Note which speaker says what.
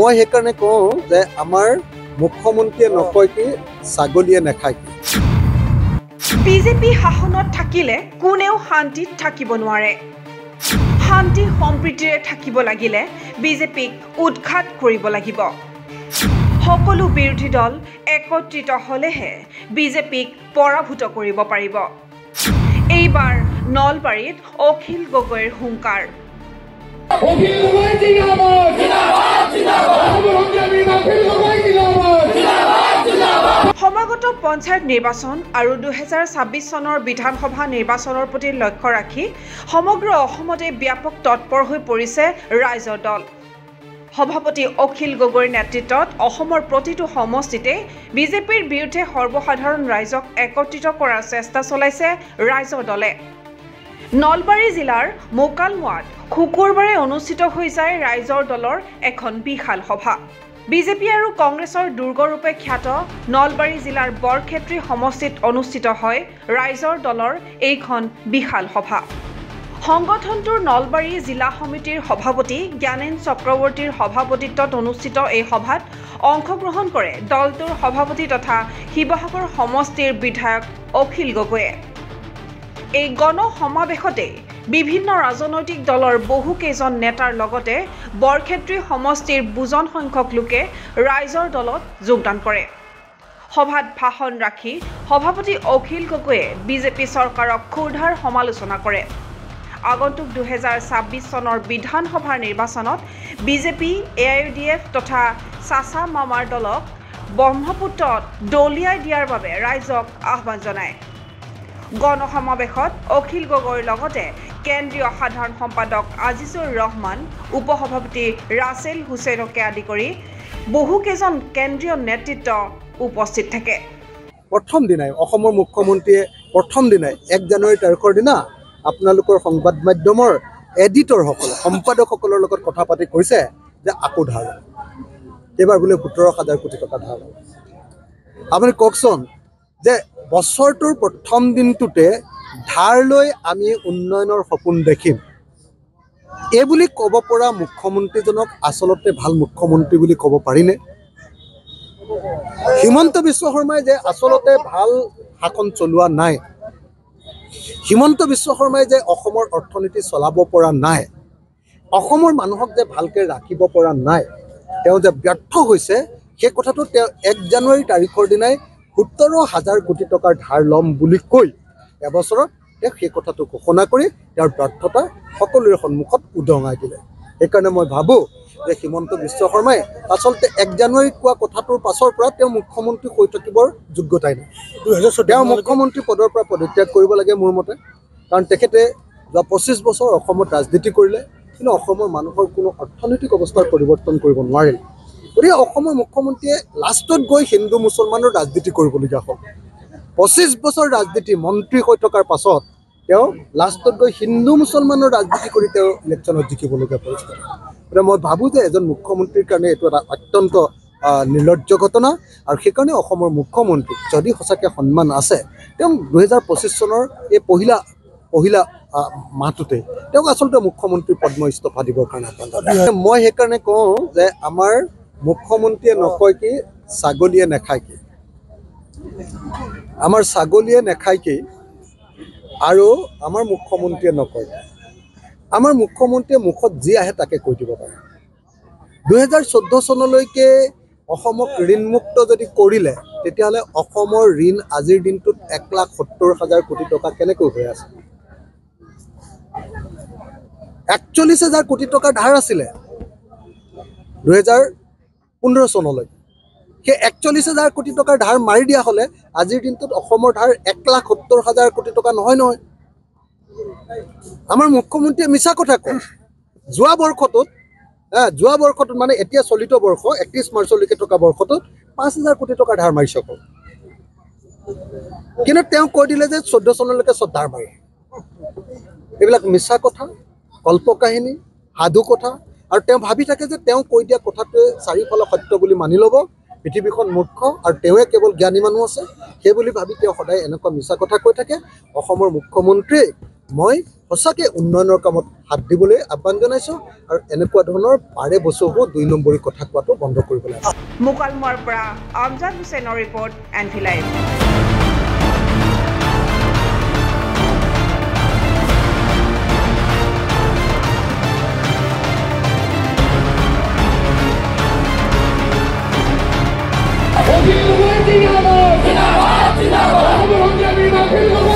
Speaker 1: মই সেইকাৰণে কওঁ যে আমাৰ মুখ্যমন্ত্ৰীয়ে নকয় কি ছাগলীয়ে নাখায় কি।
Speaker 2: বিজেপি শাসনত থাকিলে কোনেও শান্তিত থাকিব নোৱাৰে। শান্তি সম্প্ৰীতিৰে থাকিব লাগিলে বিজেপিক উৎখাত কৰিব লাগিব। সকলো বিৰোধী দল একত্ৰিত হলেহে বিজেপিক পৰাভূত কৰিব পাৰিব। এইবাৰ নলবাৰীত অখিল গগৈৰ হুংকাৰ। সমাগত পঞ্চায়ত নিৰ্বাচন আৰু 2026 চনৰ বিধানসভা নিৰ্বাচনৰ প্ৰতি লক্ষ্য ৰাখি সমগ্ৰ অসমতে ব্যাপক তৎপৰ হৈ পৰিছে ৰাইজৰ দল। সভাপতি অখিল গগৈৰ নেতৃত্বত অসমৰ প্ৰতিটো সমষ্টিতে বিজেপিৰ বিৰুদ্ধে সৰ্বসাধাৰণ ৰাইজক একত্ৰিত কৰাৰ চেষ্টা চলাইছে ৰাইজৰ দলে। নলবাৰী জিলাৰ মোকালমোৱাত শুকুৰবাৰে অনুষ্ঠিত হৈ যায় ৰাইজৰ দলৰ এখন বিশাল সভা। বিজেপি আৰু কংগ্ৰেছৰ দুৰ্গৰূপে খ্যাত নলবাৰী জিলাৰ বৰক্ষেত্ৰী সমষ্টিত অনুষ্ঠিত হয় ৰাইজৰ দলৰ এইখন বিশাল সভা। সংগঠনটোৰ নলবাৰী জিলা সমিতিৰ সভাপতি জ্ঞানেন চক্ৰৱৰ্তীৰ সভাপতিত্বত অনুষ্ঠিত এই সভাত অংশগ্ৰহণ কৰে দলটোৰ সভাপতি তথা শিৱসাগৰ সমষ্টিৰ বিধায়ক অখিল গগৈয়ে। এই গণ সমাৱেশতে বিভিন্ন ৰাজনৈতিক দলৰ বহুকেইজন নেতাৰ লগতে বৰক্ষেত্ৰী সমষ্টিৰ বুজন সংখ্যক লোকে ৰাইজৰ দলত যোগদান কৰে। সভাত ভাষণ ৰাখি সভাপতি অখিল গগৈয়ে বিজেপি চৰকাৰক ক্ষুৰধাৰ সমালোচনা কৰে। আগন্তুক 2026 চনৰ বিধানসভাৰ নিৰ্বাচনত বিজেপি AIUDF তথা চাচা মামাৰ দলক ব্ৰহ্মপুত্ৰত দলিয়াই দিয়াৰ বাবে ৰাইজক আহ্বান জনায়। গণ সমাৱেশত অখিল গগৈৰ লগতে কেন্দ্ৰীয় সাধাৰণ সম্পাদক আজিজুৰ ৰহমান, উপসভাপতি ৰাছেল হুছেইনকে আদি কৰি বহুকেইজন কেন্দ্ৰীয় নেতৃত্ব উপস্থিত থাকে।
Speaker 1: প্ৰথম দিনাই অসমৰ মুখ্যমন্ত্ৰীয়ে প্ৰথম দিনাই 1 জানুৱাৰী তাৰিখৰ দিনা আপোনালোকৰ সংবাদ মাধ্যমৰ এডিটৰসকল সম্পাদকসকলৰ লগত কথা পাতি কৈছে যে আকৌ ধাৰ এইবাৰ বোলে 17,000 কোটি টকা ধাৰ। আপুনি কওকচোন যে বছৰটোৰ প্ৰথম দিনটোতে ধাৰ লৈ আমি উন্নয়নৰ সপোন দেখিম এই বুলি ক'ব পৰা মুখ্যমন্ত্ৰীজনক আচলতে ভাল মুখ্যমন্ত্ৰী বুলি ক'ব পাৰিনে? হিমন্ত বিশ্ব শৰ্মাই যে আচলতে ভাল শাসন চলোৱা নাই, হিমন্ত বিশ্ব শৰ্মাই যে অসমৰ অৰ্থনীতি চলাব পৰা নাই, অসমৰ মানুহক যে ভালকৈ ৰাখিব পৰা নাই, তেওঁ যে ব্যৰ্থ হৈছে সেই কথাটো তেওঁ 1 জানুৱাৰী তাৰিখৰ দিনাই 17,000 কোটি টকাৰ ধাৰ ল'ম বুলি কৈ এবছৰত তেওঁ সেই কথাটো ঘোষণা কৰি তেওঁৰ ব্যৰ্থতা সকলোৰে সন্মুখত উদঙাই দিলে। সেইকাৰণে মই ভাবোঁ যে হিমন্ত বিশ্ব শৰ্মাই আচলতে 1 জানুৱাৰীত কোৱা কথাটোৰ পাছৰ পৰা তেওঁ মুখ্যমন্ত্ৰী হৈ থাকিবৰ যোগ্যতাই নাই। তেওঁ মুখ্যমন্ত্ৰী পদৰ পৰা পদত্যাগ কৰিব লাগে মোৰ মতে, কাৰণ তেখেতে যোৱা 25 বছৰ অসমত ৰাজনীতি কৰিলে কিন্তু অসমৰ মানুহৰ কোনো অৰ্থনৈতিক অৱস্থাৰ পৰিৱৰ্তন কৰিব নোৱাৰিল। গতিকে অসমৰ মুখ্যমন্ত্ৰীয়ে লাষ্টত গৈ হিন্দু মুছলমানৰ ৰাজনীতি কৰিবলগীয়া হ'ল। 25 বছৰ ৰাজনীতি মন্ত্ৰী হৈ থকাৰ পাছত তেওঁ লাষ্টত গৈ হিন্দু মুছলমানৰ ৰাজনীতি কৰি তেওঁ ইলেকশ্যনত জিকিবলগীয়া পৰিস্থিতি। গতিকে মই ভাবোঁ যে এজন মুখ্যমন্ত্ৰীৰ কাৰণে এইটো এটা অত্যন্ত নিৰ্লজ্জ ঘটনা, আৰু সেইকাৰণে অসমৰ মুখ্যমন্ত্ৰীক যদি সঁচাকৈ সন্মান আছে তেওঁ 2025 চনৰ এই পহিলা মাহটোতে তেওঁক আচলতে মুখ্যমন্ত্ৰীৰ পদ্ম ইস্তফা দিবৰ কাৰণে মই সেইকাৰণে কওঁ যে আমাৰ মুখ্যমন্ত্ৰীয়ে নকয় কি ছাগলীয়ে নাখায় কি। আমাৰ ছাগলীয়ে নাখায় কি আৰু আমাৰ মুখ্যমন্ত্ৰীয়ে নকয়। আমাৰ মুখ্যমন্ত্ৰীয়ে মুখত যি আহে তাকে কৈ দিব পাৰে। 2014 চনলৈকে অসমক ঋণমুক্ত যদি কৰিলে তেতিয়াহ'লে অসমৰ ঋণ আজিৰ দিনটোত 1,70,000 কোটি টকা কেনেকৈ হৈ আছে? 41,000 কোটি টকা ধাৰ আছিলে 2015 চনলৈ। সেই 41,000 কোটি টকাৰ ধাৰ মাৰি দিয়া হ'লে আজিৰ দিনটোত অসমৰ ধাৰ 1,70,000 কোটি টকা নহয়। আমাৰ মুখ্যমন্ত্ৰীয়ে মিছা কথা কয়। যোৱা বৰ্ষটোত মানে এতিয়া চলিত বৰ্ষ 31 মাৰ্চলৈকে থকা বৰ্ষটোত 5,000 কোটি টকাৰ ধাৰ মাৰিছে অকল। কিন্তু তেওঁ কৈ দিলে যে 14 চনলৈকে চব ধাৰ মাৰি। এইবিলাক মিছা কথা, কল্পকাহিনী, সাধু কথা, আৰু তেওঁ ভাবি থাকে যে তেওঁ কৈ দিয়া কথাটোৱে চাৰিওফালে সত্য বুলি মানি ল'ব। পৃথিৱীখন মূৰ্খ আৰু তেওঁৱে কেৱল জ্ঞানী মানুহ আছে সেই বুলি ভাবি তেওঁ সদায় এনেকুৱা মিছা কথা কৈ থাকে। অসমৰ মুখ্যমন্ত্ৰীক মই সঁচাকৈ উন্নয়নৰ কামত হাত দিবলৈ আহ্বান জনাইছোঁ আৰু এনেকুৱা ধৰণৰ বাৰে বছৰবোৰ 2 নম্বৰী কথা কোৱাটো বন্ধ কৰিব লাগে।
Speaker 2: মুকালমুৱাৰ পৰা আমজাদ হুছেইনৰ report NV Live।
Speaker 3: Zindabad, Zindabad, Zindabad,